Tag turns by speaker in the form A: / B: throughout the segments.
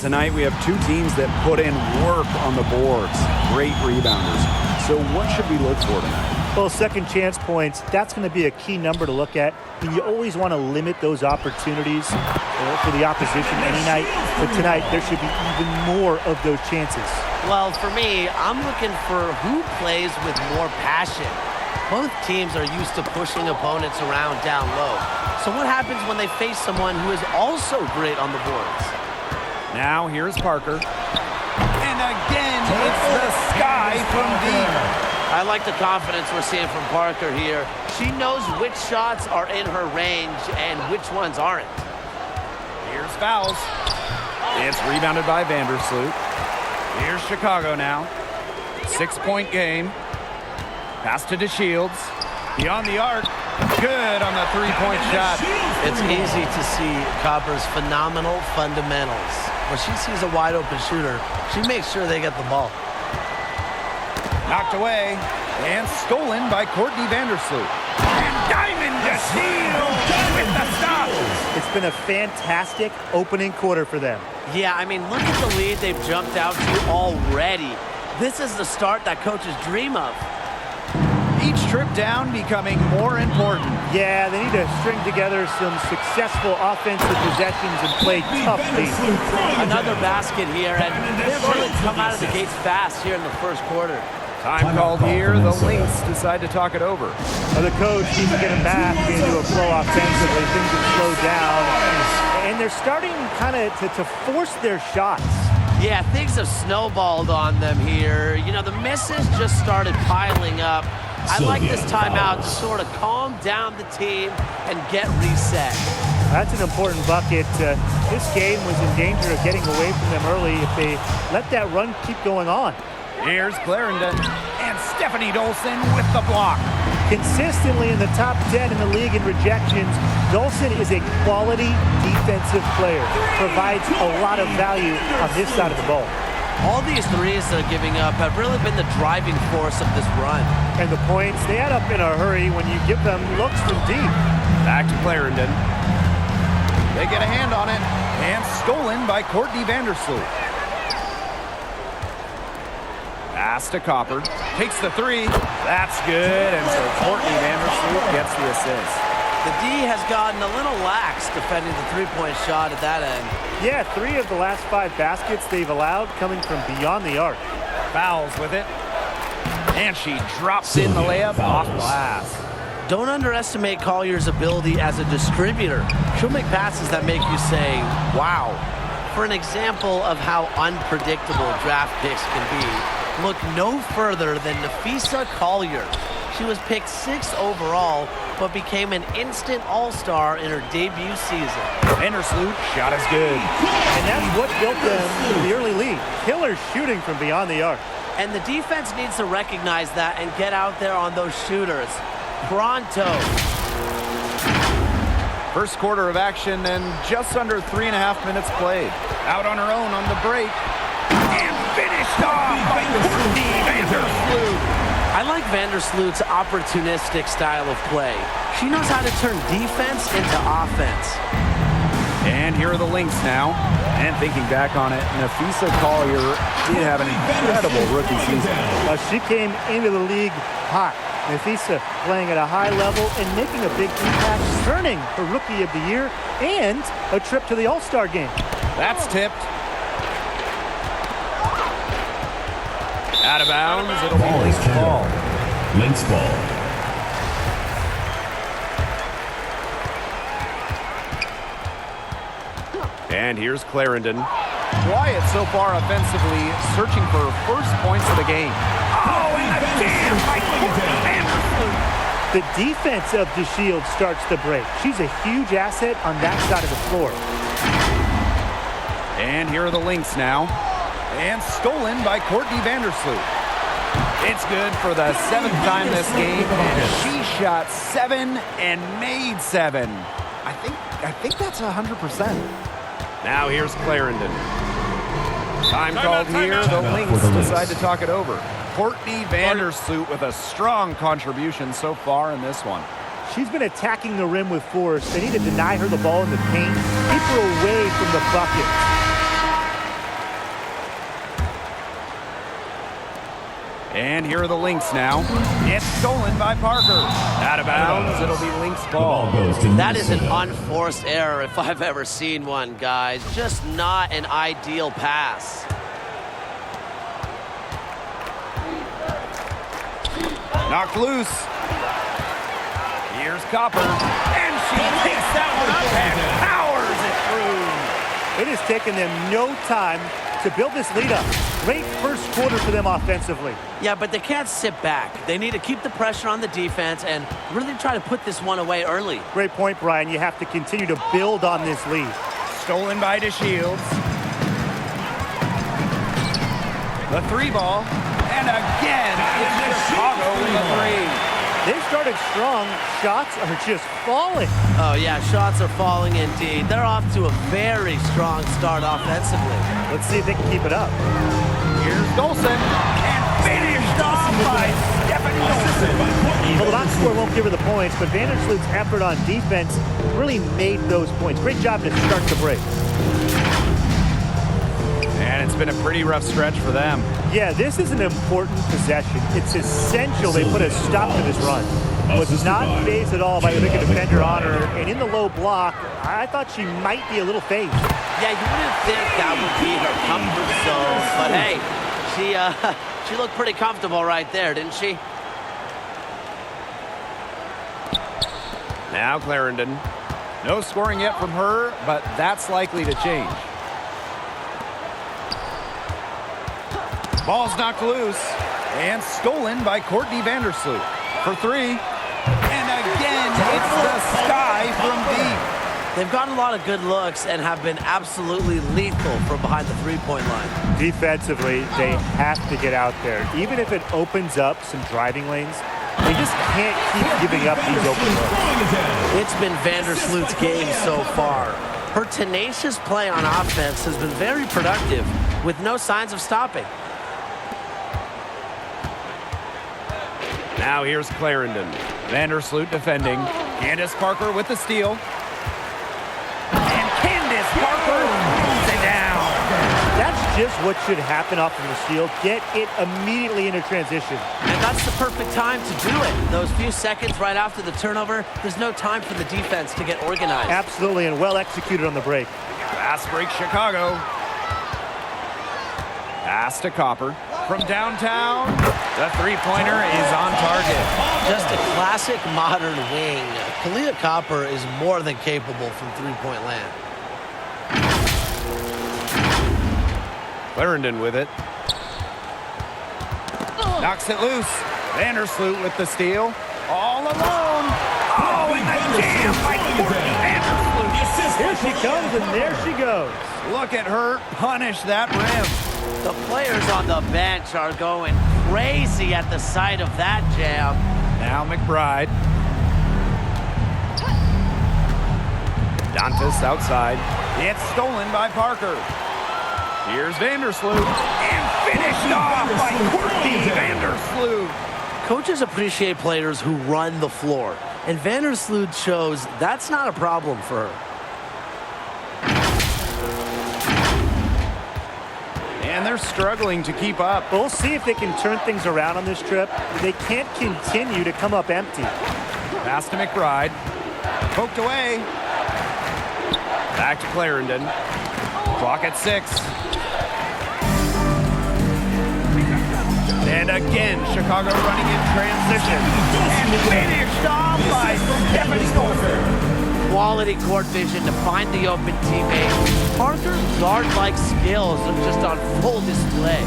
A: tonight we have two teams that put in work on the boards. Great rebounders. So what should we look for tonight?
B: Well, second chance points, that's going to be a key number to look at. I mean, you always want to limit those opportunities for the opposition any night. But tonight, there should be even more of those chances.
C: Well, for me, I'm looking for who plays with more passion. Both teams are used to pushing opponents around down low. So what happens when they face someone who is also great on the boards?
A: Now, here's Parker. And again, it's the sky from deep.
C: I like the confidence we're seeing from Parker here. She knows which shots are in her range and which ones aren't.
A: Here's fouls. It's rebounded by Vandersloot. Here's Chicago now. 6-point game. Pass to DeShields. Beyond the arc. Good on the three-point shot.
C: It's easy to see Copper's phenomenal fundamentals. When she sees a wide-open shooter, she makes sure they get the ball.
A: Knocked away and stolen by Courtney Vandersloot. And Diamond DeShields with the stop.
B: It's been a fantastic opening quarter for them.
C: Yeah, I mean, look at the lead they've jumped out to already. This is the start that coaches dream of.
A: Each trip down becoming more important.
B: Yeah, they need to string together some successful offensive possessions and play tough defense.
C: Another basket here, and they've really come out of the gates fast here in the first quarter.
A: Time called here. The Lynx decide to talk it over.
B: Well, the coach needs to get them back into a flow offensively. Things have slowed down, and they're starting kind of to force their shots.
C: Yeah, things have snowballed on them here. You know, the misses just started piling up. I like this timeout to sort of calm down the team and get reset.
B: That's an important bucket. This game was in danger of getting away from them early if they let that run keep going on.
A: Here's Clarendon and Stephanie Dolson with the block.
B: Consistently in the top 10 in the league in rejections, Dolson is a quality defensive player. Provides a lot of value on this side of the ball.
C: All these threes they're giving up have really been the driving force of this run.
B: And the points, they add up in a hurry when you give them looks from deep.
A: Back to Clarendon. They get a hand on it, and stolen by Courtney Vandersloot. Pass to Copper. Takes the three. That's good, and so Courtney Vandersloot gets the assist.
C: The D has gotten a little lax defending the three-point shot at that end.
B: Yeah, 3 of the last 5 baskets they've allowed coming from beyond the arc.
A: Fouls with it. And she drops in the layup off glass.
C: Don't underestimate Collier's ability as a distributor. She'll make passes that make you say, wow. For an example of how unpredictable draft picks can be, look no further than Nafisa Collier. She was picked 6th overall, but became an instant all-star in her debut season.
A: Vandersloot shot is good.
B: And that's what built them to the early lead. Killer shooting from beyond the arc.
C: And the defense needs to recognize that and get out there on those shooters. Pronto.
A: First quarter of action and just under 3.5 minutes played. Out on her own on the break. And finished off by Courtney Vandersloot.
C: I like Vandersloot's opportunistic style of play. She knows how to turn defense into offense.
A: And here are the Lynx now. And thinking back on it, Nafisa Collier did have an incredible rookie season.
B: She came into the league hot. Nafisa playing at a high level and making a big impact, earning her Rookie of the Year and a trip to the All-Star game.
A: That's tipped. Out of bounds, it'll be Lynx ball.
D: Lynx ball.
A: And here's Clarendon. Quiet so far offensively, searching for first points of the game. Oh, and a jam by Courtney Vandersloot.
B: The defense of DeShields starts the break. She's a huge asset on that side of the floor.
A: And here are the Lynx now. And stolen by Courtney Vandersloot. It's good for the 7th time this game, and she shot 7 and made 7. I think that's 100%. Now here's Clarendon. Time called here. The Lynx decide to talk it over. Courtney Vandersloot with a strong contribution so far in this one.
B: She's been attacking the rim with force. They need to deny her the ball in the paint, keep her away from the bucket.
A: And here are the Lynx now. It's stolen by Parker. Out of bounds, it'll be Lynx ball.
C: That is an unforced error if I've ever seen one, guys. Just not an ideal pass.
A: Knocked loose. Here's Copper. And she takes that one up and powers it through.
B: It has taken them no time to build this lead up. Great first quarter for them offensively.
C: Yeah, but they can't sit back. They need to keep the pressure on the defense and really try to put this one away early.
B: Great point, Brian. You have to continue to build on this lead.
A: Stolen by DeShields. The three ball. And again, it's Chicago with a three.
B: They started strong. Shots are just falling.
C: Oh, yeah, shots are falling indeed. They're off to a very strong start offensively.
B: Let's see if they can keep it up.
A: Here's Dolson. And finished off by Stephanie Dolson.
B: Well, the box score won't give her the points, but Vandersloot's effort on defense really made those points. Great job to start the break.
A: And it's been a pretty rough stretch for them.
B: Yeah, this is an important possession. It's essential they put a stop to this run. Was not phased at all by the wicked defender on her, and in the low block, I thought she might be a little phased.
C: Yeah, you wouldn't think that would be her comfort zone, but hey, she looked pretty comfortable right there, didn't she?
A: Now Clarendon. No scoring yet from her, but that's likely to change. Ball's knocked loose and stolen by Courtney Vandersloot for three. And again, it's the sky from deep.
C: They've gotten a lot of good looks and have been absolutely lethal from behind the three-point line.
B: Defensively, they have to get out there. Even if it opens up some driving lanes, they just can't keep giving up these open looks.
C: It's been Vandersloot's game so far. Her tenacious play on offense has been very productive with no signs of stopping.
A: Now here's Clarendon. Vandersloot defending. Candace Parker with the steal. And Candace Parker moves it down.
B: That's just what should happen off of the steal. Get it immediately into transition.
C: And that's the perfect time to do it. Those few seconds right after the turnover, there's no time for the defense to get organized.
B: Absolutely, and well executed on the break.
A: Fast break Chicago. Pass to Copper. From downtown, the three-pointer is on target.
C: Just a classic modern wing. Kalia Copper is more than capable from three-point land.
A: Clarendon with it. Knocks it loose. Vandersloot with the steal. All alone. Oh, and the jam by Courtney Vandersloot.
B: Here she comes, and there she goes.
A: Look at her punish that rim.
C: The players on the bench are going crazy at the sight of that jam.
A: Now McBride. Dantas outside. It's stolen by Parker. Here's Vandersloot. And finished off by Courtney Vandersloot.
C: Coaches appreciate players who run the floor, and Vandersloot shows that's not a problem for her.
A: And they're struggling to keep up.
B: We'll see if they can turn things around on this trip. They can't continue to come up empty.
A: Pass to McBride. Poked away. Back to Clarendon. Clock at 6. And again, Chicago running in transition. And finished off by Stephanie Dolson.
C: Quality court vision to find the open teammate. Parker's guard-like skills are just on full display.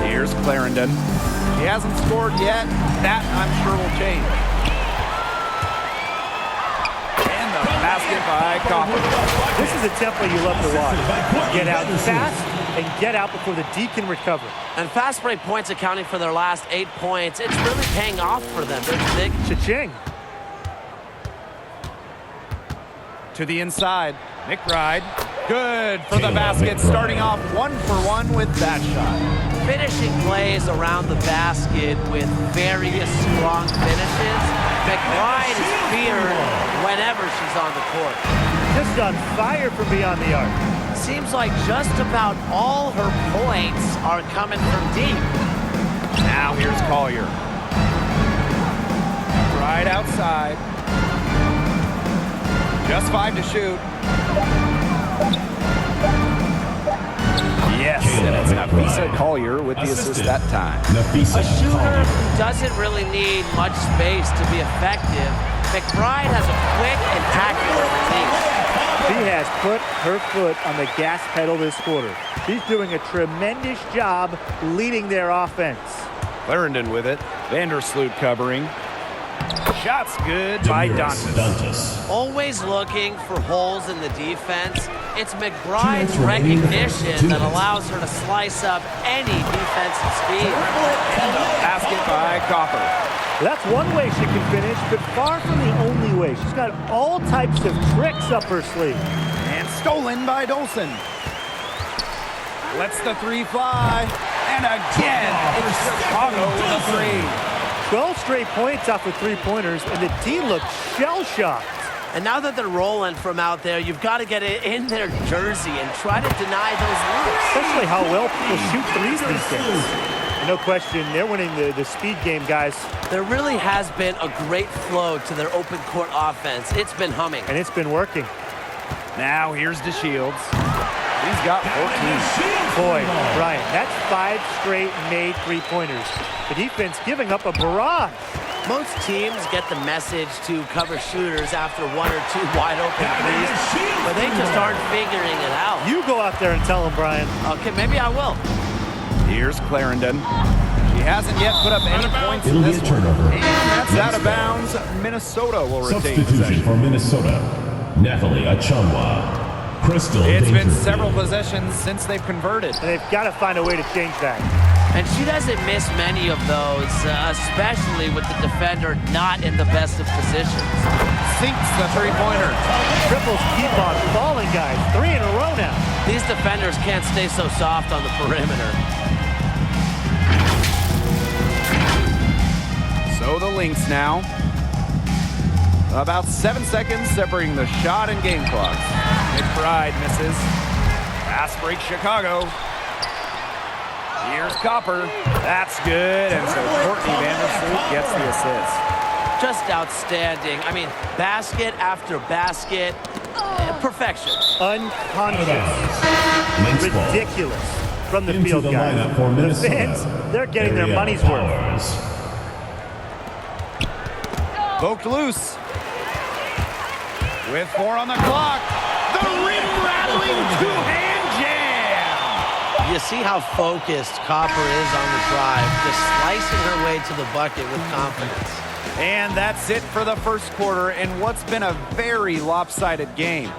A: Here's Clarendon. She hasn't scored yet. That, I'm sure, will change. And the basket by Copper.
B: This is a template you love to watch. Get out fast and get out before the D can recover.
C: And fast break points accounting for their last 8 points. It's really paying off for them, don't you think?
B: Cha-ching.
A: To the inside. McBride. Good for the basket. Starting off 1-for-1 with that shot.
C: Finishing plays around the basket with various strong finishes. McBride is feared whenever she's on the court.
B: Just on fire from beyond the arc.
C: Seems like just about all her points are coming from deep.
A: Now here's Collier. Right outside. Just 5 to shoot. Yes, and it's Nafisa Collier with the assist that time.
C: A shooter who doesn't really need much space to be effective. McBride has a quick and accurate release.
B: She has put her foot on the gas pedal this quarter. She's doing a tremendous job leading their offense.
A: Clarendon with it. Vandersloot covering. Shot's good by Dantas.
C: Always looking for holes in the defense. It's McBride's recognition that allows her to slice up any defensive scheme.
A: Basket by Copper.
B: That's one way she can finish, but far from the only way. She's got all types of tricks up her sleeve.
A: And stolen by Dolson. Lets the three fly. And again, it's Chicago with a three.
B: 12 straight points off of three-pointers, and the team looks shell-shocked.
C: And now that they're rolling from out there, you've got to get it in their jersey and try to deny those looks.
B: Especially how well people shoot threes these days. No question, they're winning the speed game, guys.
C: There really has been a great flow to their open court offense. It's been humming.
B: And it's been working.
A: Now here's DeShields. He's got 14.
B: Boy, Brian, that's 5 straight made three-pointers. The defense giving up a barrage.
C: Most teams get the message to cover shooters after 1 or 2 wide open threes, but they just aren't figuring it out.
B: You go out there and tell them, Brian.
C: Okay, maybe I will.
A: Here's Clarendon. She hasn't yet put up any points in this one. And that's out of bounds. Minnesota will retain
D: Substitution
A: possession.
D: for Minnesota, Natalie Achonwa.
A: It's been several possessions since they've converted.
B: And they've got to find a way to change that.
C: And she doesn't miss many of those, especially with the defender not in the best of positions.
A: Sinks the three-pointer.
B: Triples keep on falling, guys. 3 in a row now.
C: These defenders can't stay so soft on the perimeter.
A: So the Lynx now. About 7 seconds separating the shot and game clocks. McBride misses. Pass break Chicago. Here's Copper. That's good. And so Courtney Vandersloot gets the assist.
C: Just outstanding. I mean, basket after basket. Perfection.
B: Unconscious. Ridiculous from the field, guys.
D: The
B: fans, they're getting their money's worth.
A: Poked loose. With 4 on the clock. The rim-rattling two-hand jam.
C: You see how focused Copper is on the drive, just slicing her way to the bucket with confidence.
A: And that's it for the first quarter in what's been a very lopsided game.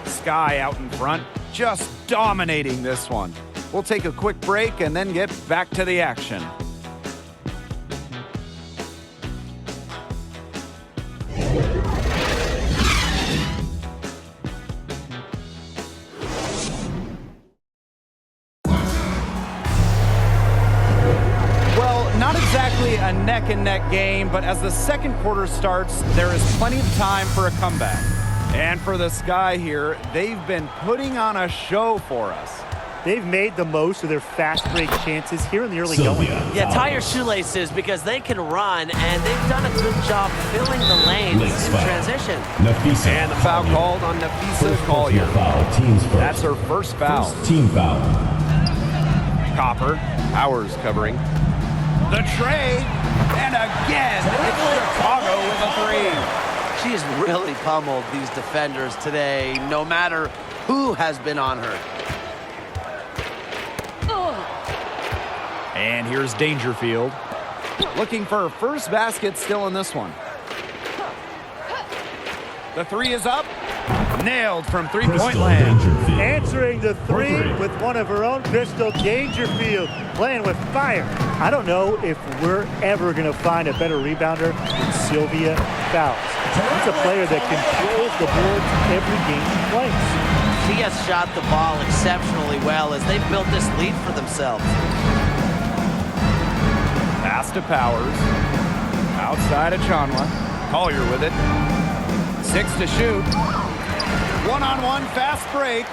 A: Sky out in front, just dominating this one. We'll take a quick break and then get back to the action. Not exactly a neck-and-neck game, but as the second quarter starts, there is plenty of time for a comeback. And for the Sky here, they've been putting on a show for us.
B: They've made the most of their fast break chances here in the early going.
C: Yeah, tie your shoelaces because they can run, and they've done a good job filling the lanes in transition.
A: And the foul called on Nafisa Collier. That's her first foul.
D: Team foul.
A: Copper, Powers covering. The tray, and again, it's Chicago with a three.
C: She's really pummeled these defenders today, no matter who has been on her.
A: And here's Dangerfield. Looking for her first basket still in this one. The three is up. Nailed from three-point land.
B: Answering the three with one of her own, Crystal Dangerfield, playing with fire. I don't know if we're ever going to find a better rebounder than Sylvia Fowles. She's a player that controls the boards every game she plays.
C: She has shot the ball exceptionally well as they've built this lead for themselves.
A: Pass to Powers. Outside of Chanwa. Collier with it. 6 to shoot. One-on-one fast break.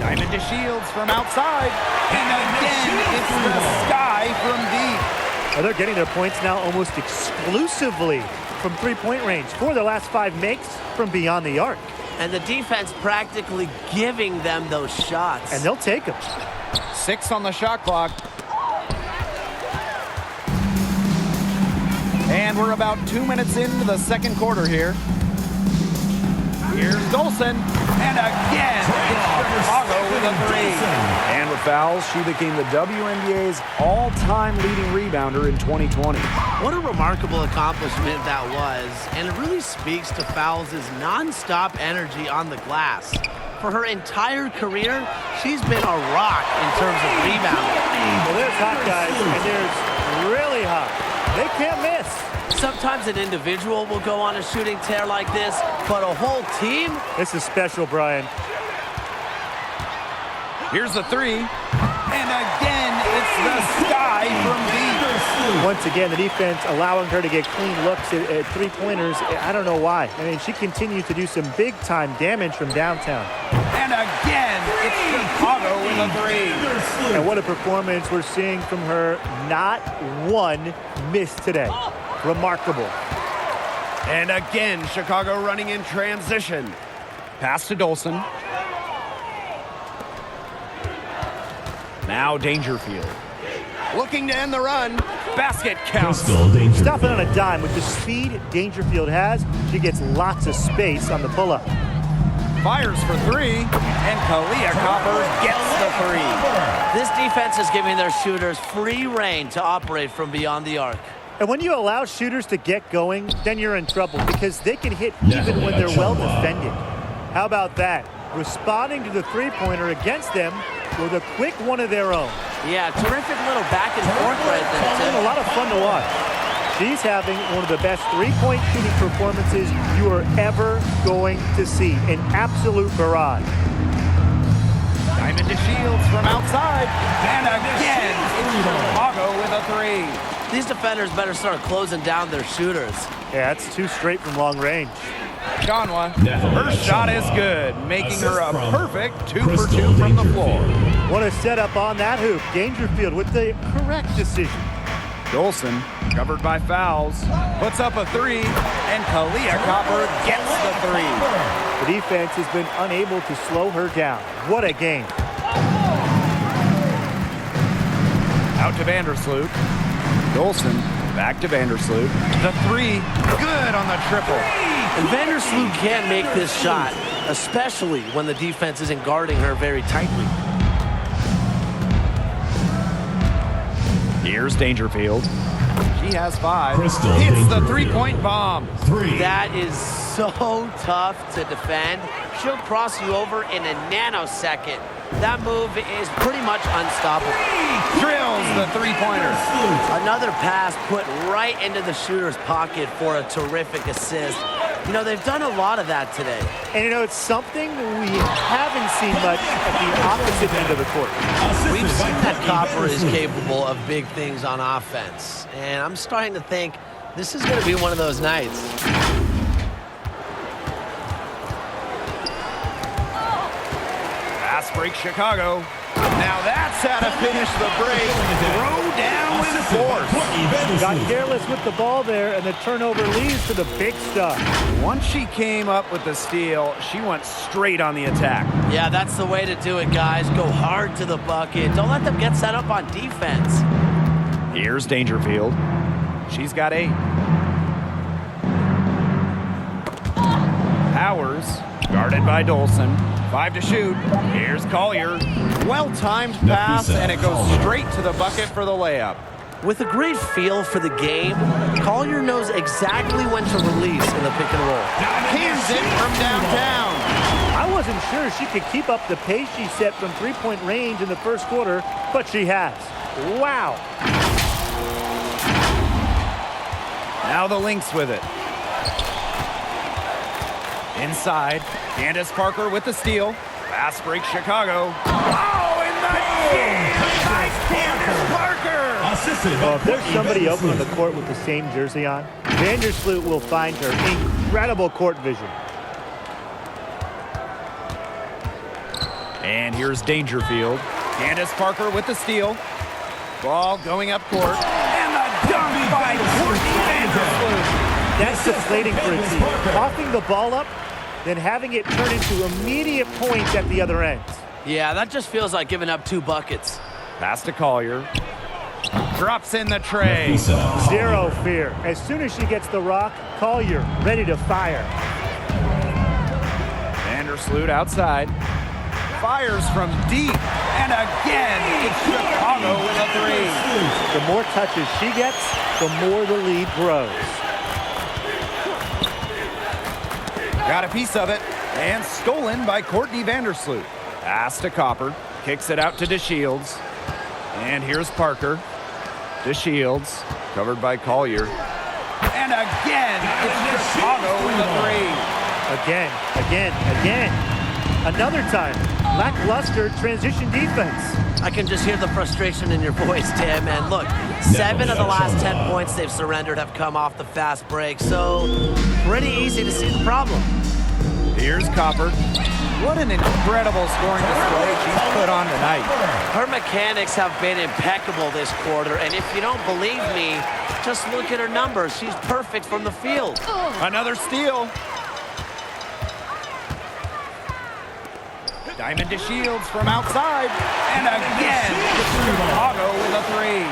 A: Diamond to Shields from outside. And again, it's the sky from deep.
B: They're getting their points now almost exclusively from three-point range. 4 of their last 5 makes from beyond the arc.
C: And the defense practically giving them those shots.
B: And they'll take them.
A: 6 on the shot clock. And we're about 2 minutes into the second quarter here. Here's Dolson. And again, it's Chicago with a 3. And with fouls, she became the WNBA's all-time leading rebounder in 2020.
C: What a remarkable accomplishment that was. And it really speaks to Fowles' non-stop energy on the glass. For her entire career, she's been a rock in terms of rebounding.
B: Well, there's hot guys, and there's really hot. They can't miss.
C: Sometimes an individual will go on a shooting tear like this, but a whole team?
B: This is special, Brian.
A: Here's the 3. And again, it's the sky from deep.
B: Once again, the defense allowing her to get clean looks at three-pointers. I don't know why. I mean, she continues to do some big-time damage from downtown.
A: And again, it's Chicago with a 3.
B: And what a performance we're seeing from her. Not one miss today. Remarkable.
A: And again, Chicago running in transition. Pass to Dolson. Now Dangerfield. Looking to end the run. Basket counts.
B: Stopping on a dime. With the speed Dangerfield has, she gets lots of space on the pull-up.
A: Fires for 3. And Kalia Copper gets the 3.
C: This defense is giving their shooters free reign to operate from beyond the arc.
B: And when you allow shooters to get going, then you're in trouble because they can hit even when they're well defended. How about that? Responding to the three-pointer against them with a quick one of their own.
C: Yeah, terrific little back and forth right there, Tim.
B: A lot of fun to watch. She's having one of the best three-point shooting performances you are ever going to see. An absolute barrage.
A: Diamond to Shields from outside. And again, it's Chicago with a 3.
C: These defenders better start closing down their shooters.
B: Yeah, that's 2 straight from long range.
A: Chanwa, her shot is good, making her a perfect 2 for 2 from the floor.
B: What a setup on that hoop. Dangerfield with the correct decision.
A: Dolson, covered by fouls, puts up a 3, and Kalia Copper gets the 3.
B: The defense has been unable to slow her down. What a game.
A: Out to Vandersloot. Dolson, back to Vandersloot. The 3, good on the triple.
C: And Vandersloot can't make this shot, especially when the defense isn't guarding her very tightly.
A: Here's Dangerfield. She has 5.
D: Crystal
A: Hits the
D: Dangerfield.
A: 3-point bomb.
D: 3.
C: That is so tough to defend. She'll cross you over in a nanosecond. That move is pretty much unstoppable.
A: Drills the 3-pointer.
C: Another pass put right into the shooter's pocket for a terrific assist. You know, they've done a lot of that today.
B: And, you know, it's something we haven't seen much at the opposite end of the court.
C: We've seen that Copper is capable of big things on offense. And I'm starting to think this is going to be one of those nights.
A: Fast break Chicago. Now that's how to finish the break. Throw down with force.
B: Got careless with the ball there, and the turnover leads to the big stuff.
A: Once she came up with the steal, she went straight on the attack.
C: Yeah, that's the way to do it, guys. Go hard to the bucket. Don't let them get set up on defense.
A: Here's Dangerfield. She's got 8. Powers, guarded by Dolson. 5 to shoot. Here's Collier. Well-timed pass, and it goes straight to the bucket for the layup.
C: With a great feel for the game, Collier knows exactly when to release in the pick and roll.
A: Hands it from downtown.
B: I wasn't sure she could keep up the pace she set from three-point range in the first quarter, but she has. Wow.
A: Now the Lynx with it. Inside, Candace Parker with the steal. Fast break Chicago. Oh, and the jam by Candace Parker!
B: Well, if there's somebody open on the court with the same jersey on, Vandersloot will find her. Incredible court vision.
A: And here's Dangerfield. Candace Parker with the steal. Ball going up court. And the dunk by Courtney Vandersloot.
B: That's deflating for a team. Coughing the ball up, then having it turn into immediate points at the other end.
C: Yeah, that just feels like giving up 2 buckets.
A: Pass to Collier. Drops in the tray.
B: Zero fear. As soon as she gets the rock, Collier ready to fire.
A: Vandersloot outside. Fires from deep. And again, it's Chicago with a 3.
B: The more touches she gets, the more the lead grows.
A: Got a piece of it. And stolen by Courtney Vandersloot. Pass to Copper. Kicks it out to DeShields. And here's Parker. DeShields, covered by Collier. And again, it's Chicago with a 3.
B: Again. Another time. Lackluster transition defense.
C: I can just hear the frustration in your voice, Tim. And look, 7 of the last 10 points they've surrendered have come off the fast break. So pretty easy to see the problem.
A: Here's Copper. What an incredible scoring display she's put on tonight.
C: Her mechanics have been impeccable this quarter, and if you don't believe me, just look at her numbers. She's perfect from the field.
A: Another steal. Diamond DeShields from outside. And again, Chicago with a 3.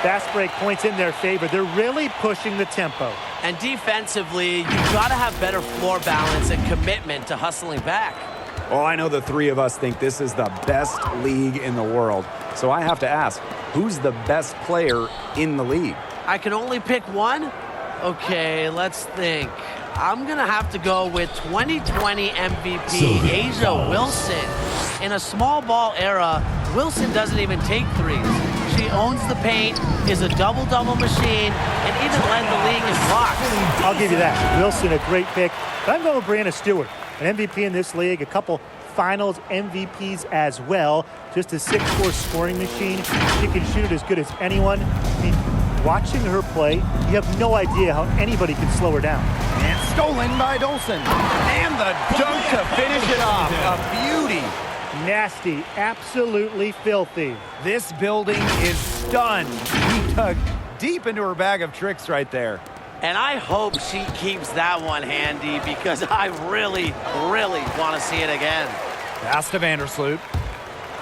B: Fast break points in their favor. They're really pushing the tempo.
C: And defensively, you've got to have better floor balance and commitment to hustling back.
A: Well, I know the 3 of us think this is the best league in the world. So I have to ask, who's the best player in the league?
C: I can only pick one? Okay, let's think. I'm going to have to go with 2020 MVP Asia Wilson. In a small ball era, Wilson doesn't even take threes. She owns the paint, is a double-double machine, and even led the league in blocks.
B: I'll give you that. Wilson, a great pick. But I'm going with Brianna Stewart, an MVP in this league, a couple finals MVPs as well. Just a 6'4" scoring machine. She can shoot it as good as anyone. I mean, watching her play, you have no idea how anybody can slow her down.
A: And stolen by Dolson. And the dunk to finish it off. A beauty.
B: Nasty, absolutely filthy.
A: This building is stunned. She dug deep into her bag of tricks right there.
C: And I hope she keeps that one handy because I really, really want to see it again.
A: Pass to Vandersloot.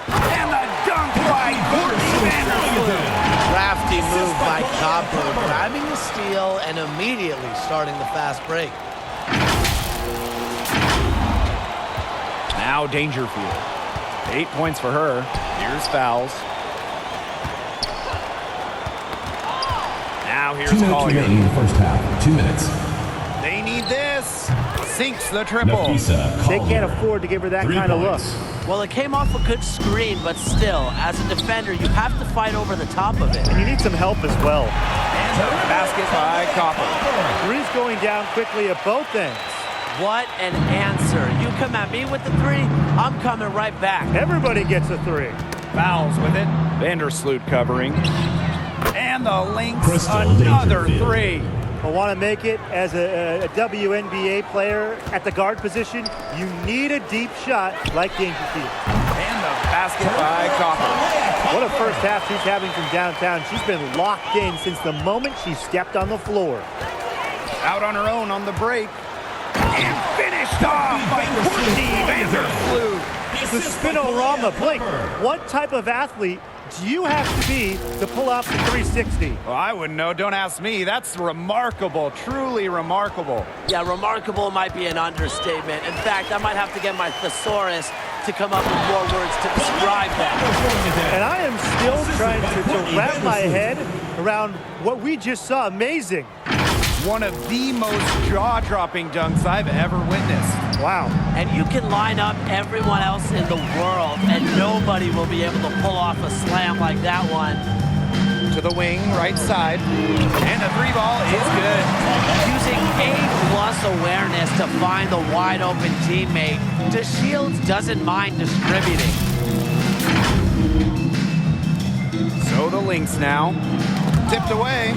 A: And the dunk by Courtney Vandersloot.
C: Crafty move by Copper, grabbing the steal and immediately starting the fast break.
A: Now Dangerfield. 8 points for her. Here's fouls. Now here's
D: 2 minutes
A: Collier.
D: remaining in the first half. 2 minutes.
A: They need this. Sinks the triple.
B: They can't afford to give her that kind of look.
C: Well, it came off a good screen, but still, as a defender, you have to fight over the top of it.
B: And you need some help as well.
A: And the basket by Copper.
B: Three's going down quickly at both ends.
C: What an answer. You come at me with the 3, I'm coming right back.
B: Everybody gets a 3.
A: Fouls with it. Vandersloot covering. And the Lynx,
D: Crystal
A: another
D: Dangerfield.
A: 3.
B: I want to make it as a WNBA player at the guard position. You need a deep shot like Dangerfield.
A: And the basket by Copper.
B: What a first half she's having from downtown. She's been locked in since the moment she stepped on the floor.
A: Out on her own on the break. And finished off by Courtney Vandersloot.
B: The spinorama. Blake, what type of athlete do you have to be to pull off the 360?
A: Well, I wouldn't know. Don't ask me. That's remarkable. Truly remarkable.
C: Yeah, remarkable might be an understatement. In fact, I might have to get my thesaurus to come up with more words to describe that.
B: And I am still trying to wrap my head around what we just saw. Amazing.
A: One of the most jaw-dropping dunks I've ever witnessed.
B: Wow.
C: And you can line up everyone else in the world, and nobody will be able to pull off a slam like that one.
A: To the wing, right side. And the 3 ball is good.
C: Using A-plus awareness to find the wide-open teammate, DeShields doesn't mind distributing.
A: So the Lynx now. Tipped away.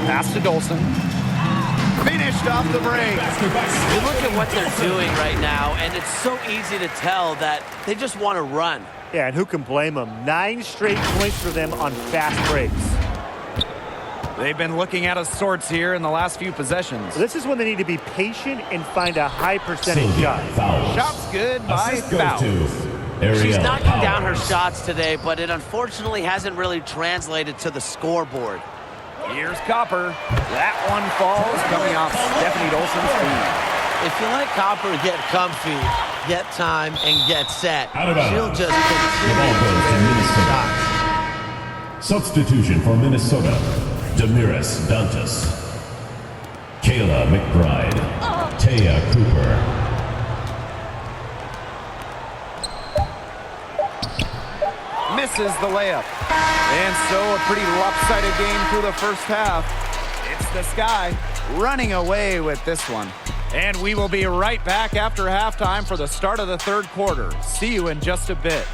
A: Pass to Dolson. finished off the break.
C: You look at what they're doing right now, and it's so easy to tell that they just want to run.
B: Yeah, and who can blame them? 9 straight points for them on fast breaks.
A: They've been looking out of sorts here in the last few possessions.
B: This is when they need to be patient and find a high percentage
D: Sylvia
B: shot.
D: fouls.
A: Shots good by
D: Assist goes
A: Fouls.
D: to Ariel
C: She's knocking down her
D: Powers.
C: shots today, but it unfortunately hasn't really translated to the scoreboard.
A: Here's Copper. That one falls coming off Stephanie Dolson's feet.
C: If you let Copper get comfy, get time, and get set,
D: Out of bounds.
C: she'll just
D: The
C: continue
D: ball
C: to
D: goes to
C: make
D: Minnesota.
C: shots.
D: Substitution for Minnesota, Damiris Dantas, Kayla McBride, Taya Cooper.
A: Misses the layup. And so a pretty lopsided game through the first half. It's the Sky running away with this one. And we will be right back after halftime for the start of the third quarter. See you in just a bit.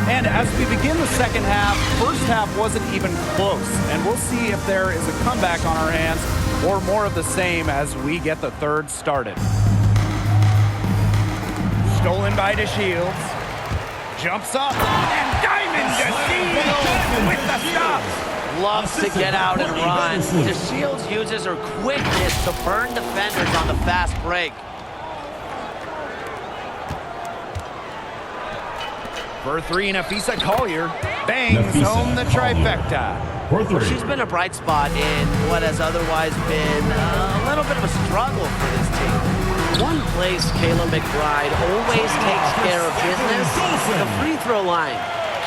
A: And as we begin the second half, first half wasn't even close. And we'll see if there is a comeback on our hands or more of the same as we get the third started. Stolen by DeShields. Jumps up and Diamond DeShields with the stop.
C: Loves to get out and run. DeShields uses her quickness to burn defenders on the fast break.
A: For three, Nafisa Collier bangs
D: Nafisa
A: home the
D: Collier.
A: trifecta.
D: For three.
C: She's been a bright spot in what has otherwise been a little bit of a struggle for this team. One place Kayla McBride always takes care of business, the free throw line.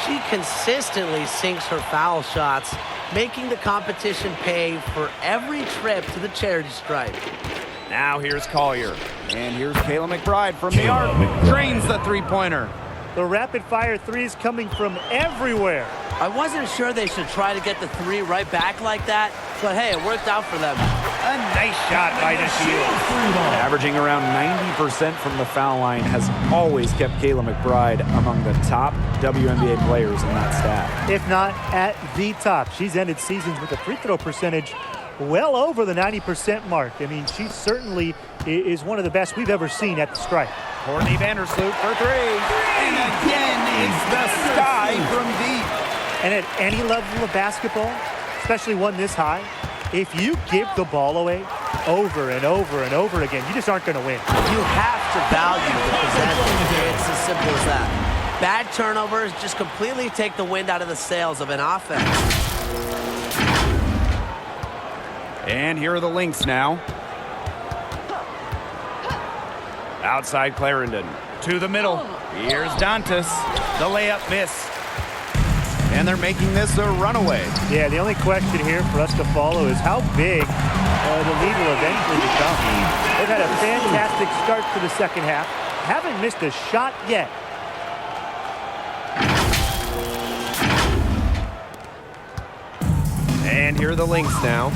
C: She consistently sinks her foul shots, making the competition pay for every trip to the charity stripe.
A: Now here's Collier. And here's Kayla McBride from the
D: Kayla
A: arc.
D: McBride.
A: Drains the three-pointer.
B: The rapid-fire threes coming from everywhere.
C: I wasn't sure they should try to get the three right back like that, but hey, it worked out for them.
A: A nice shot by DeShields. Averaging around 90% from the foul line has always kept Kayla McBride among the top WNBA players in that stat.
B: If not at the top. She's ended seasons with a free throw percentage well over the 90% mark. I mean, she certainly is one of the best we've ever seen at the stripe.
A: Courtney Vandersloot for three. And again, it's the Sky from deep.
B: And at any level of basketball, especially one this high, if you give the ball away over and over and over again, you just aren't going to win.
C: You have to value the possession. It's as simple as that. Bad turnovers just completely take the wind out of the sails of an offense.
A: And here are the Lynx now. Outside Clarendon. To the middle. Here's Dantas. The layup missed. And they're making this a runaway.
B: Yeah, the only question here for us to follow is how big the lead will eventually become. They've had a fantastic start to the second half. Haven't missed a shot yet.
A: And here are the Lynx now.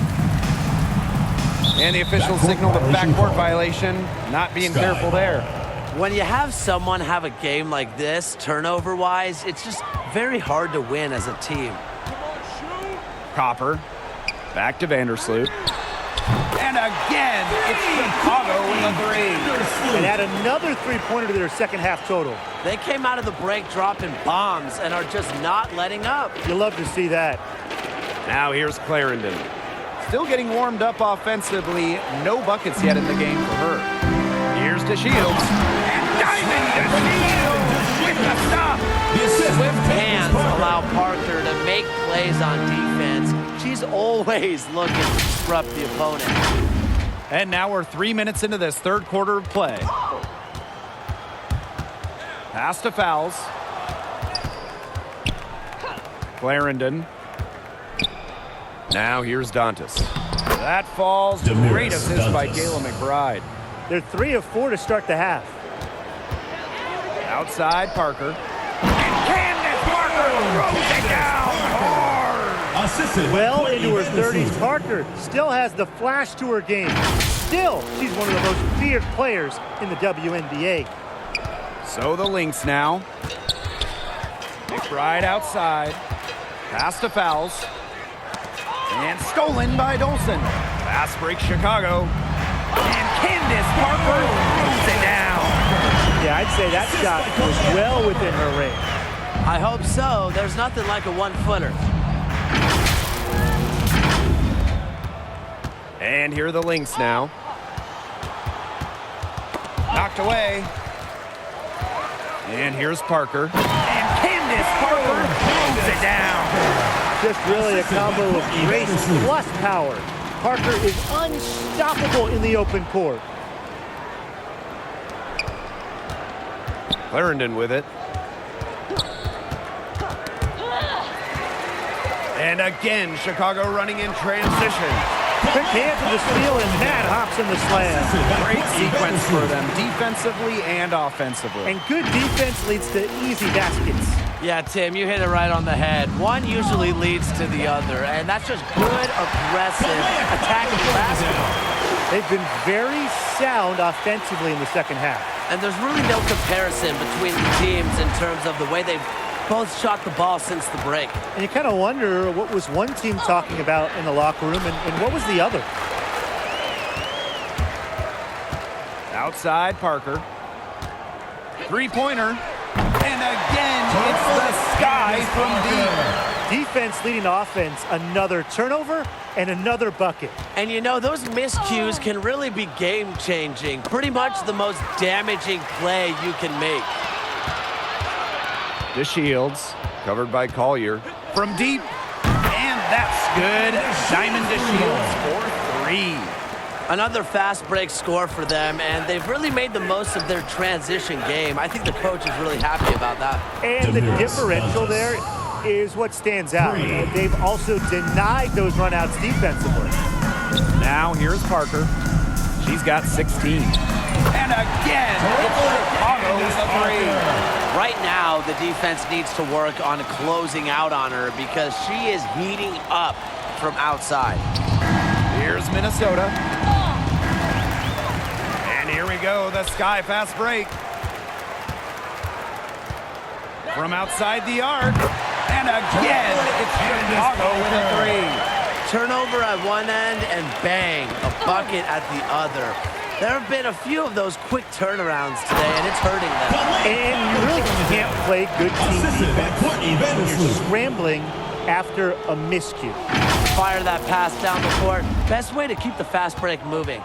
A: And the official signaled a backcourt violation. Not being
D: Sky.
A: careful there.
C: When you have someone have a game like this, turnover-wise, it's just very hard to win as a team.
A: Copper. Back to Vandersloot. And again, it's Chicago with a three.
B: And add another three-pointer to their second half total.
C: They came out of the break dropping bombs and are just not letting up.
B: You love to see that.
A: Now here's Clarendon. Still getting warmed up offensively. No buckets yet in the game for her. Here's DeShields. And Diamond DeShields with the stop.
C: Swift hands allow Parker to make plays on defense. She's always looking to disrupt the opponent.
A: And now we're 3 minutes into this third quarter of play. Pass to Fouls. Clarendon. Now here's Dantas. That falls.
D: Damiris
A: Great assist by
D: Dantas.
A: Kayla McBride.
B: They're 3 of 4 to start the half.
A: Outside Parker. And Candace Parker throws it down hard.
D: Assisted
B: Well
D: by
B: into her
D: Courtney
B: 30s,
D: Vandersloot.
B: Parker still has the flash to her game. Still, she's one of the most feared players in the WNBA.
A: So the Lynx now. McBride outside. Pass to Fouls. And stolen by Dolson. Fast break Chicago. And Candace Parker throws it down.
B: Yeah, I'd say that shot was well within her range.
C: I hope so. There's nothing like a one-footer.
A: And here are the Lynx now. Knocked away. And here's Parker. And Candace Parker throws it down.
B: Just really a combo of grace plus power. Parker is unstoppable in the open court.
A: Clarendon with it. And again, Chicago running in transition.
B: Quick hand to the steal, and Matt hops in the slam.
A: Great sequence for them, defensively and offensively.
B: And good defense leads to easy baskets.
C: Yeah, Tim, you hit it right on the head. One usually leads to the other, and that's just good, aggressive, attacking basketball.
B: They've been very sound offensively in the second half.
C: And there's really no comparison between the teams in terms of the way they've both shot the ball since the break.
B: And you kind of wonder what was one team talking about in the locker room and what was the other?
A: Outside Parker. Three-pointer. And again, it's the sky from deep.
B: Defense leading offense, another turnover and another bucket.
C: And you know, those miscues can really be game-changing. Pretty much the most damaging play you can make.
A: DeShields, covered by Collier. From deep. And that's good. Diamond DeShields for 3.
C: Another fast break score for them, and they've really made the most of their transition game. I think the coach is really happy about that.
B: And the
D: Damiris
B: differential
D: Dantas.
B: there is what stands out. They've also denied those runouts defensively.
A: Now here's Parker. She's got 16. And again, it's Chicago with a 3.
C: Right now, the defense needs to work on closing out on her because she is heating up from outside.
A: Here's Minnesota. And here we go, the sky fast break. From outside the arc. And again, it's Chicago with a 3.
C: Turnover at one end and bang, a bucket at the other. There have been a few of those quick turnarounds today, and it's hurting them.
B: And you really can't play good team
D: Assisted by Courtney
B: defense. You're
D: Vandersloot.
B: scrambling after a miscue.
C: Fire that pass down the court. Best way to keep the fast break moving.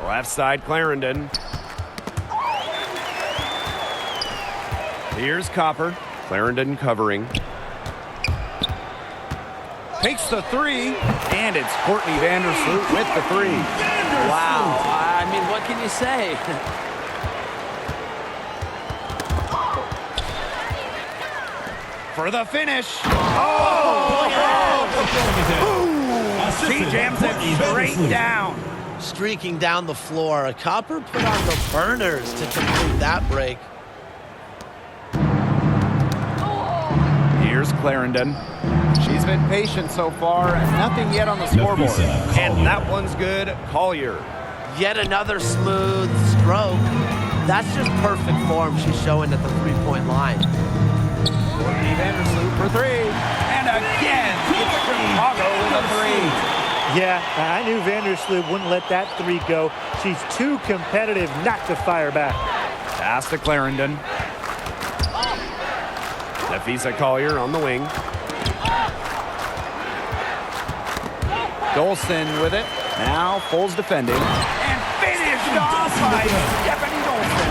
A: Left side, Clarendon. Here's Copper. Clarendon covering. Takes the 3, and it's Courtney Vandersloot with the 3.
C: Wow. I mean, what can you say?
A: For the finish. She
D: Assisted by
A: jams
D: Courtney
A: it straight
D: Vandersloot.
A: down.
C: Streaking down the floor. A Copper put on the burners to complete that break.
A: Here's Clarendon. She's been patient so far, nothing yet on the scoreboard.
D: Nafisa
A: And
D: Collier.
A: that one's good. Collier.
C: Yet another smooth stroke. That's just perfect form she's showing at the three-point line.
A: Courtney Vandersloot for 3. And again, it's Chicago with a 3.
B: Yeah, I knew Vandersloot wouldn't let that 3 go. She's too competitive not to fire back.
A: Pass to Clarendon. Nafisa Collier on the wing. Dolson with it. Now Foles defending. And finished off by Stephanie Dolson.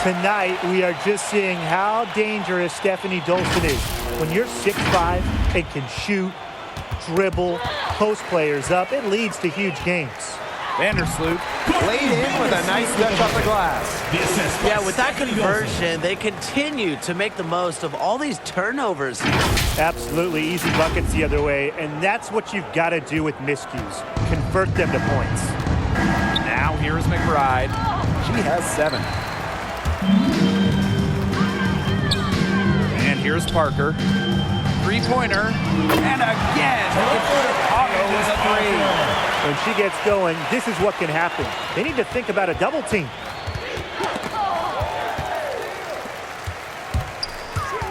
B: Tonight, we are just seeing how dangerous Stephanie Dolson is. When you're 6'5" and can shoot, dribble, post players up, it leads to huge games.
A: Vandersloot laid in with a nice touch off the glass.
C: Yeah, with that conversion, they continue to make the most of all these turnovers here.
B: Absolutely easy buckets the other way, and that's what you've got to do with miscues. Convert them to points.
A: Now here's McBride. She has 7. And here's Parker. Three-pointer. And again, Chicago with a 3.
B: When she gets going, this is what can happen. They need to think about a double team.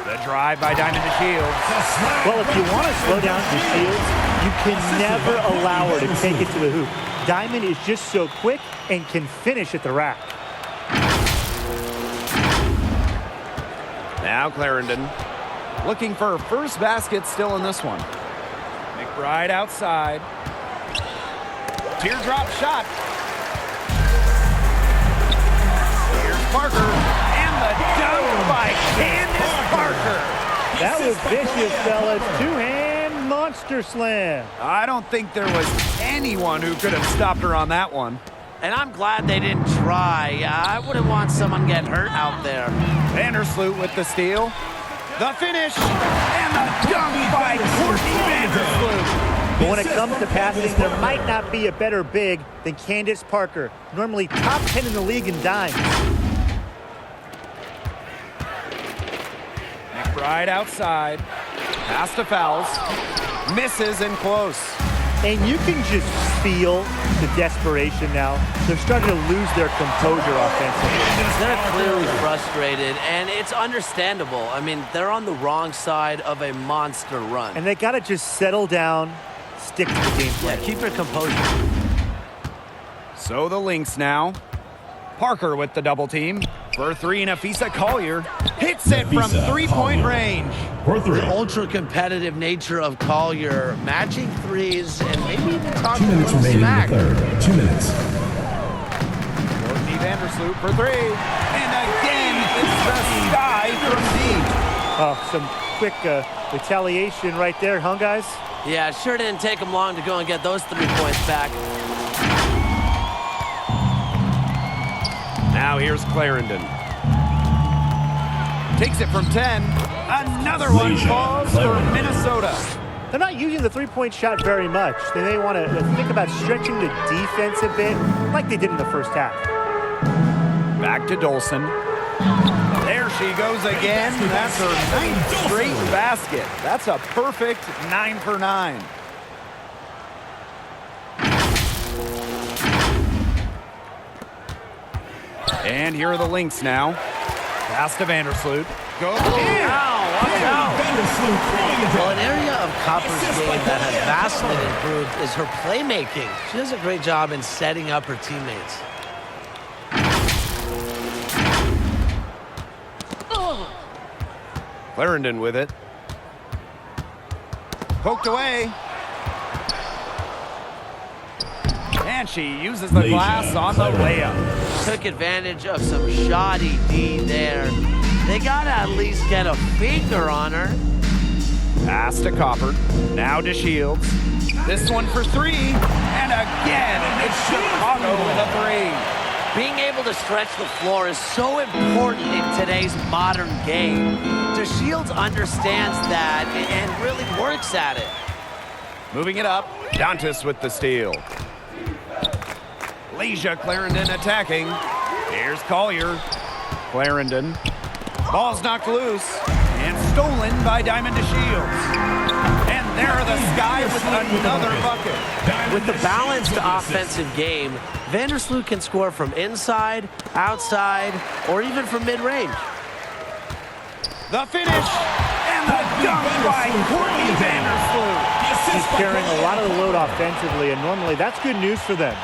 A: The drive by Diamond DeShields.
B: Well, if you want to slow down DeShields, you can never allow her to take it to the hoop. Diamond is just so quick and can finish at the rack.
A: Now Clarendon looking for her first basket still in this one. McBride outside. Teardrop shot. Here's Parker. And the dunk by Candace Parker.
B: That was vicious, fellas. Two-hand monster slam.
A: I don't think there was anyone who could have stopped her on that one.
C: And I'm glad they didn't try. I wouldn't want someone getting hurt out there.
A: Vandersloot with the steal. The finish. And the dunk by Courtney Vandersloot.
B: But when it comes to passing, there might not be a better big than Candace Parker. Normally top 10 in the league in dimes.
A: McBride outside. Pass to Fouls. Misses and close.
B: And you can just feel the desperation now. They're starting to lose their composure offensively.
C: They're clearly frustrated, and it's understandable. I mean, they're on the wrong side of a monster run.
B: And they got to just settle down, stick to the game plan.
C: Yeah, keep your composure.
A: So the Lynx now. Parker with the double team. For 3, Nafisa Collier hits it from
D: Nafisa
A: 3-point
D: Collier.
A: range.
D: For 3.
C: The ultra-competitive nature of Collier, matching threes, and maybe even
D: 2
C: talking a
D: minutes
C: little
D: remaining
C: smack.
D: in the third. 2 minutes.
A: Courtney Vandersloot for 3. And again, it's the sky from deep.
B: Oh, some quick retaliation right there, huh, guys?
C: Yeah, it sure didn't take them long to go and get those 3 points back.
A: Now here's Clarendon. Takes it from 10. Another one
D: Leisure.
A: falls for
D: Clarendon.
B: Minnesota. They're not using the three-point shot very much. They may want to think about stretching the defense a bit, like they did in the first half.
A: Back to Dolson. There she goes again. That's her 9th straight basket. That's a perfect 9 for 9. And here are the Lynx now. Pass to Vandersloot. Go.
C: Watch out. Well, an area of Copper's game that has vastly improved is her playmaking. She does a great job in setting up her teammates.
A: Clarendon with it. Poked away. And she uses the glass on the layup.
C: Took advantage of some shoddy D there. They gotta at least get a finger on her.
A: Pass to Copper. Now to Shields. This one for 3. And again, it's Chicago with a 3.
C: Being able to stretch the floor is so important in today's modern game. DeShields understands that and really works at it.
A: Moving it up. Dantas with the steal. Leisure Clarendon attacking. Here's Collier. Clarendon. Ball's knocked loose and stolen by Diamond DeShields. And there the Sky with another bucket.
C: With the balanced offensive game, Vandersloot can score from inside, outside, or even from mid-range.
A: The finish and the dunk by Courtney Vandersloot.
B: She's carrying a lot of the load offensively, and normally that's good news for them.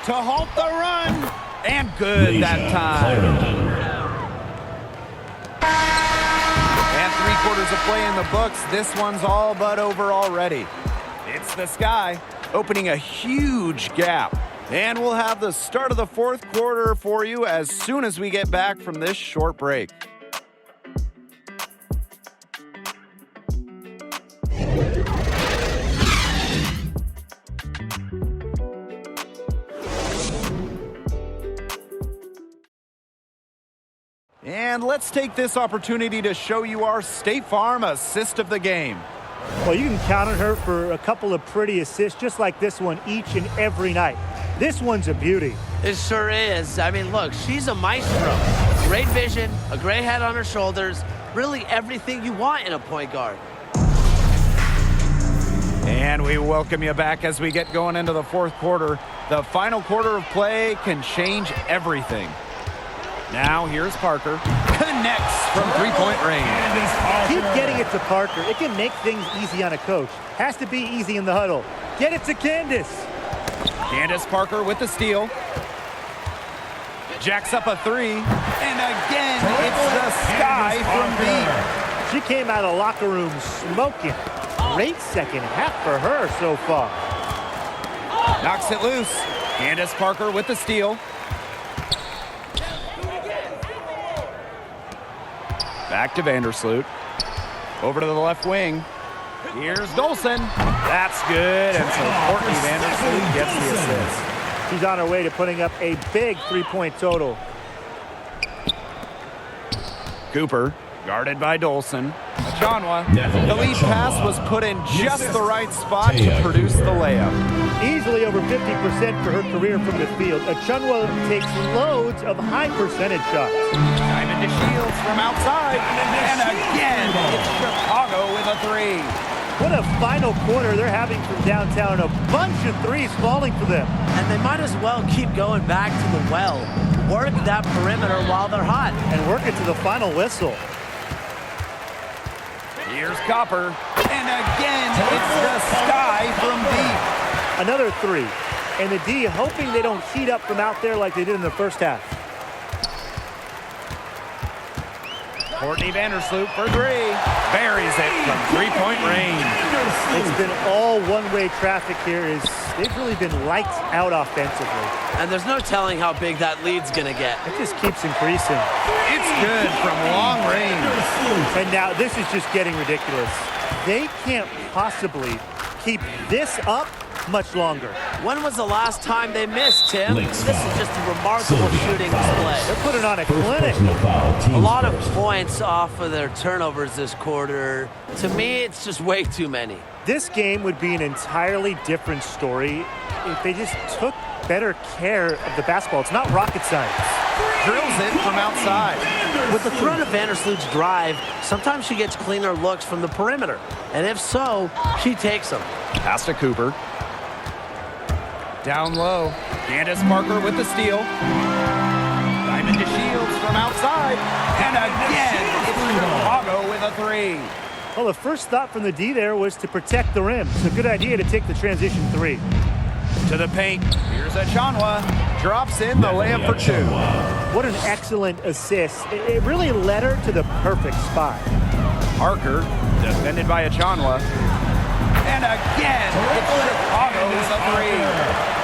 A: To halt the run. And good that time. And 3/4 of play in the books. This one's all but over already. It's the Sky opening a huge gap. And we'll have the start of the 4th quarter for you as soon as we get back from this short break. And let's take this opportunity to show you our State Farm assist of the game.
B: Well, you can count on her for a couple of pretty assists just like this one each and every night. This one's a beauty.
C: It sure is. I mean, look, she's a maestro. Great vision, a great head on her shoulders, really everything you want in a point guard.
A: And we welcome you back as we get going into the fourth quarter. The final quarter of play can change everything. Now here's Parker. Connects from three-point range.
B: Keep getting it to Parker. It can make things easy on a coach. Has to be easy in the huddle. Get it to Candace.
A: Candace Parker with the steal. Jacks up a three. And again, it's the sky from deep.
B: She came out of the locker room smoking. Great second half for her so far.
A: Knocks it loose. Candace Parker with the steal. Back to Vandersloot. Over to the left wing. Here's Dolson. That's good. And so Courtney Vandersloot gets the assist.
B: She's on her way to putting up a big three-point total.
A: Cooper, guarded by Dolson. Achanwa. The lead pass was put in just the right spot to produce the layup.
B: Easily over 50% for her career from the field. Achanwa takes loads of high percentage shots.
A: Diamond to Shields from outside. And again, it's Chicago with a three.
B: What a final quarter they're having from downtown. A bunch of threes falling for them.
C: And they might as well keep going back to the well. Work that perimeter while they're hot.
B: And work it to the final whistle.
A: Here's Copper. And again, it's the sky from deep.
B: Another three. And the D hoping they don't heat up from out there like they did in the first half.
A: Courtney Vandersloot for three. Buries it from three-point range.
B: It's been all one-way traffic here. They've really been lights out offensively.
C: And there's no telling how big that lead's going to get.
B: It just keeps increasing.
A: It's good from long range.
B: And now this is just getting ridiculous. They can't possibly keep this up much longer.
C: When was the last time they missed, Tim? This is just a remarkable shooting display.
B: They're putting on a clinic.
C: A lot of points off of their turnovers this quarter. To me, it's just way too many.
B: This game would be an entirely different story if they just took better care of the basketball. It's not rocket science.
A: Drills it from outside.
C: With the threat of Vandersloot's drive, sometimes she gets cleaner looks from the perimeter. And if so, she takes them.
A: Pass to Cooper. Down low. Candace Parker with the steal. Diamond to Shields from outside. And again, it's Chicago with a three.
B: Well, the first thought from the D there was to protect the rim. It's a good idea to take the transition three.
A: To the paint. Here's Achanwa. Drops in the layup for two.
B: What an excellent assist. It really led her to the perfect spot.
A: Parker, defended by Achanwa. And again, it's Chicago with a three.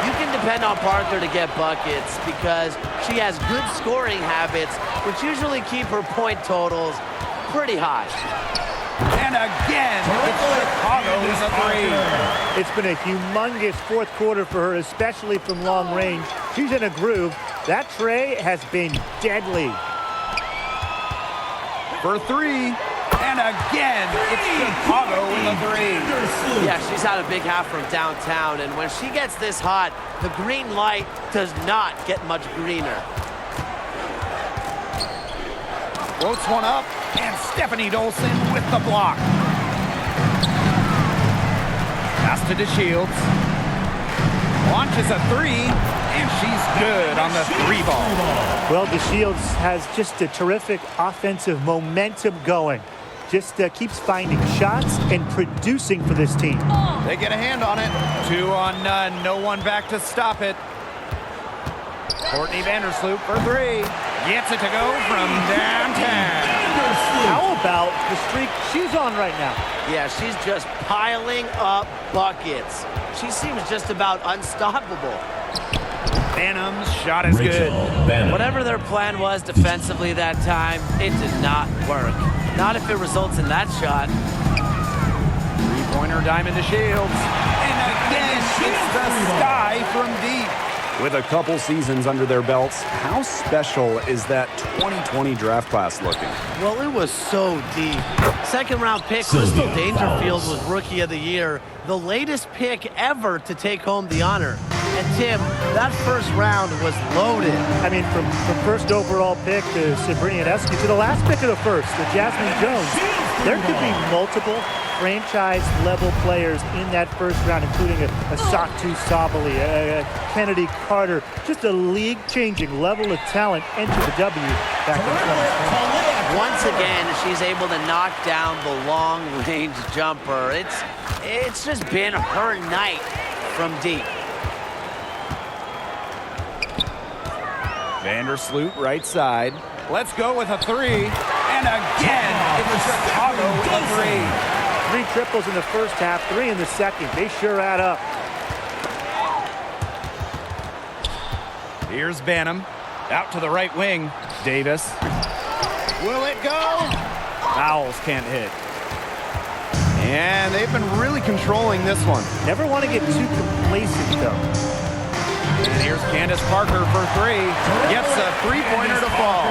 C: You can depend on Parker to get buckets because she has good scoring habits, which usually keep her point totals pretty high.
A: And again, it's Chicago with a three.
B: It's been a humongous fourth quarter for her, especially from long range. She's in a groove. That tray has been deadly.
A: For three. And again, it's Chicago with a three.
C: Yeah, she's had a big half from downtown, and when she gets this hot, the green light does not get much greener.
A: Floats one up, and Stephanie Dolson with the block. Pass to DeShields. Launches a three, and she's good on the three ball.
B: Well, DeShields has just a terrific offensive momentum going. Just keeps finding shots and producing for this team.
A: They get a hand on it. 2 on none. No one back to stop it. Courtney Vandersloot for three. Gets it to go from downtown.
B: How about the streak she's on right now?
C: Yeah, she's just piling up buckets. She seems just about unstoppable.
A: Phantom's shot is good.
C: Whatever their plan was defensively that time, it did not work. Not if it results in that shot.
A: Three-pointer Diamond to Shields. And again, it's the sky from deep. With a couple seasons under their belts, how special is that 2020 draft class looking?
C: Well, it was so deep. Second-round pick,
D: Sylvia
C: Crystal Dangerfield
D: Fowles.
C: was Rookie of the Year, the latest pick ever to take home the honor. And Tim, that first round was loaded.
B: I mean, from first overall pick to Sabrina Ionescu to the last pick of the first, the Jasmine Jones, there could be multiple franchise-level players in that first round, including a Satu Sabali, a Kennedy Carter, just a league-changing level of talent entered the W back in 2020.
C: Once again, she's able to knock down the long-range jumper. It's just been her night from deep.
A: Vandersloot right side. Let's go with a three. And again, it's Chicago with a three.
B: 3 triples in the first half, 3 in the second. They sure add up.
A: Here's Banham. Out to the right wing. Davis. Will it go? Fowles can't hit. And they've been really controlling this one.
B: Never want to get too complacent, though.
A: And here's Candace Parker for three. Gets a three-pointer to fall.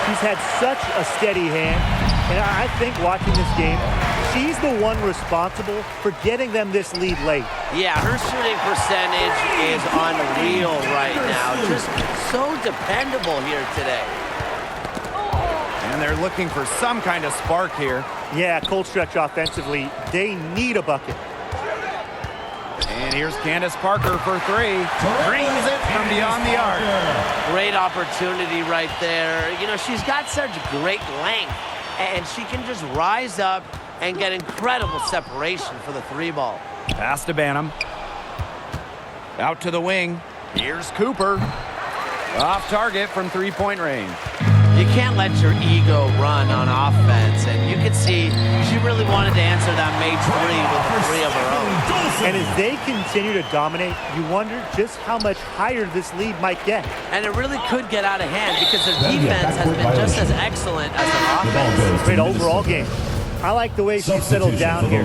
B: She's had such a steady hand. And I think watching this game, she's the one responsible for getting them this lead late.
C: Yeah, her shooting percentage is unreal right now. Just so dependable here today.
A: And they're looking for some kind of spark here.
B: Yeah, cold stretch offensively. They need a bucket.
A: And here's Candace Parker for three. Brings it from beyond the arc.
C: Great opportunity right there. You know, she's got such great length, and she can just rise up and get incredible separation for the three ball.
A: Pass to Banham. Out to the wing. Here's Cooper. Off target from three-point range.
C: You can't let your ego run on offense, and you can see she really wanted to answer that made three with a three of her own.
B: And as they continue to dominate, you wonder just how much higher this lead might get.
C: And it really could get out of hand because their defense has been just as excellent as their offense.
B: Great overall game. I like the way she's settled down here.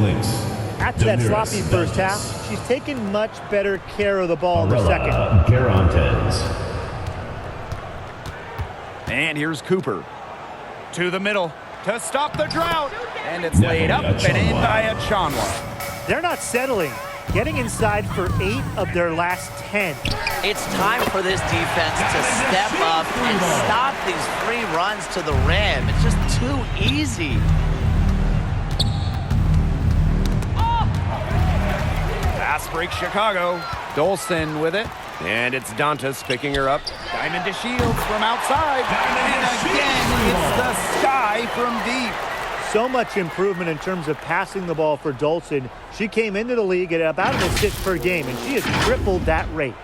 B: After that sloppy first half, she's taken much better care of the ball in the second.
D: Garantes.
A: And here's Cooper. To the middle to stop the drought. And it's laid up and in by Achanwa.
B: They're not settling. Getting inside for 8 of their last 10.
C: It's time for this defense to step up and stop these free runs to the rim. It's just too easy.
A: Fast break Chicago. Dolson with it. And it's Dantas picking her up. Diamond to Shields from outside. And again, it's the sky from deep.
B: So much improvement in terms of passing the ball for Dolson. She came into the league at about an assist per game, and she has tripled that rate.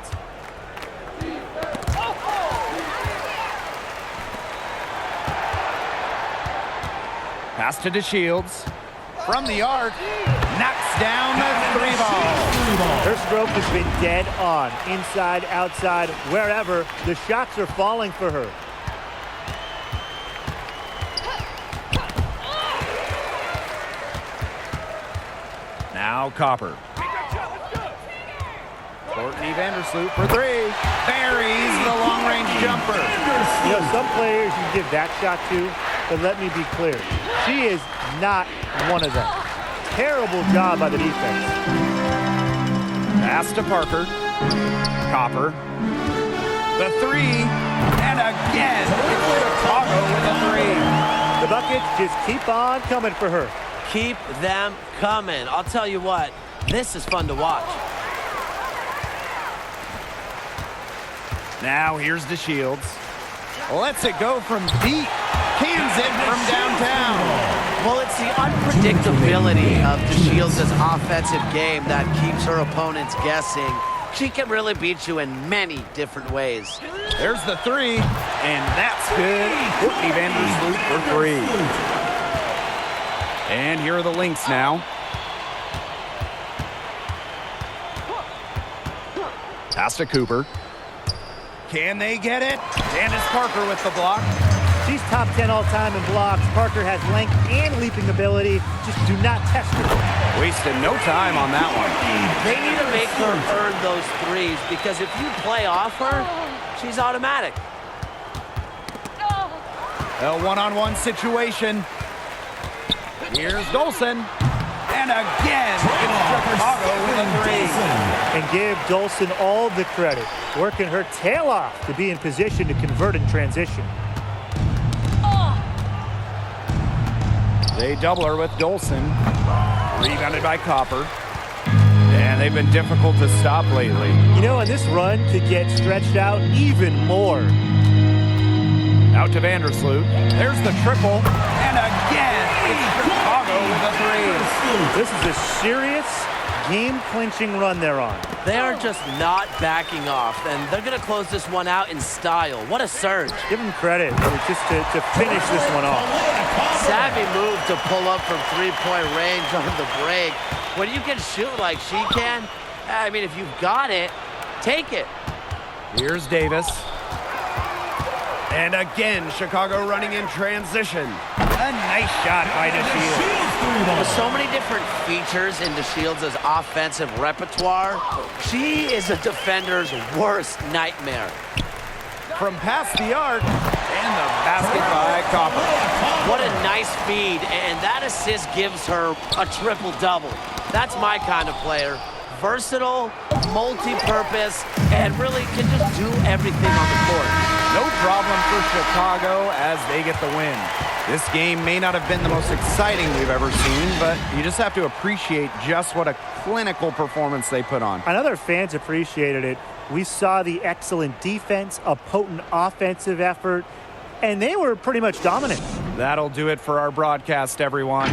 A: Pass to DeShields. From the arc. Knocks down the three ball.
B: Her stroke has been dead on. Inside, outside, wherever. The shots are falling for her.
A: Now Copper. Courtney Vandersloot for three. Buries the long-range jumper.
B: You know, some players you give that shot to, but let me be clear. She is not one of them. Terrible job by the defense.
A: Pass to Parker. Copper. The three. And again, it's Chicago with a three.
B: The buckets just keep on coming for her.
C: Keep them coming. I'll tell you what, this is fun to watch.
A: Now here's DeShields. Lets it go from deep. Cans it from downtown.
C: Well, it's the unpredictability of DeShields' offensive game that keeps her opponents guessing. She can really beat you in many different ways.
A: There's the three, and that's good. Courtney Vandersloot for three. And here are the Lynx now. Pass to Cooper. Can they get it? Candace Parker with the block.
B: She's top 10 all-time in blocks. Parker has length and leaping ability. Just do not test her.
A: Wasted no time on that one.
C: They need to make her earn those threes because if you play off her, she's automatic.
A: A one-on-one situation. Here's Dolson. And again, it's Chicago with a three.
B: And give Dolson all the credit, working her tail off to be in position to convert in transition.
A: They double her with Dolson. Rebounded by Copper. And they've been difficult to stop lately.
B: You know, and this run could get stretched out even more.
A: Out to Vandersloot. There's the triple. And again, it's Chicago with a three.
B: This is a serious game-clinching run they're on.
C: They are just not backing off, and they're going to close this one out in style. What a surge.
B: Give them credit just to finish this one off.
C: Savvy move to pull up from three-point range on the break. When you can shoot like she can, I mean, if you've got it, take it.
A: Here's Davis. And again, Chicago running in transition. A nice shot by DeShields.
C: With so many different features in DeShields' offensive repertoire, she is a defender's worst nightmare.
A: From past the arc, and the basket by Copper.
C: What a nice feed, and that assist gives her a triple-double. That's my kind of player. Versatile, multi-purpose, and really can just do everything on the court.
A: No problem for Chicago as they get the win. This game may not have been the most exciting we've ever seen, but you just have to appreciate just what a clinical performance they put on.
B: I know their fans appreciated it. We saw the excellent defense, a potent offensive effort, and they were pretty much dominant.
A: That'll do it for our broadcast, everyone.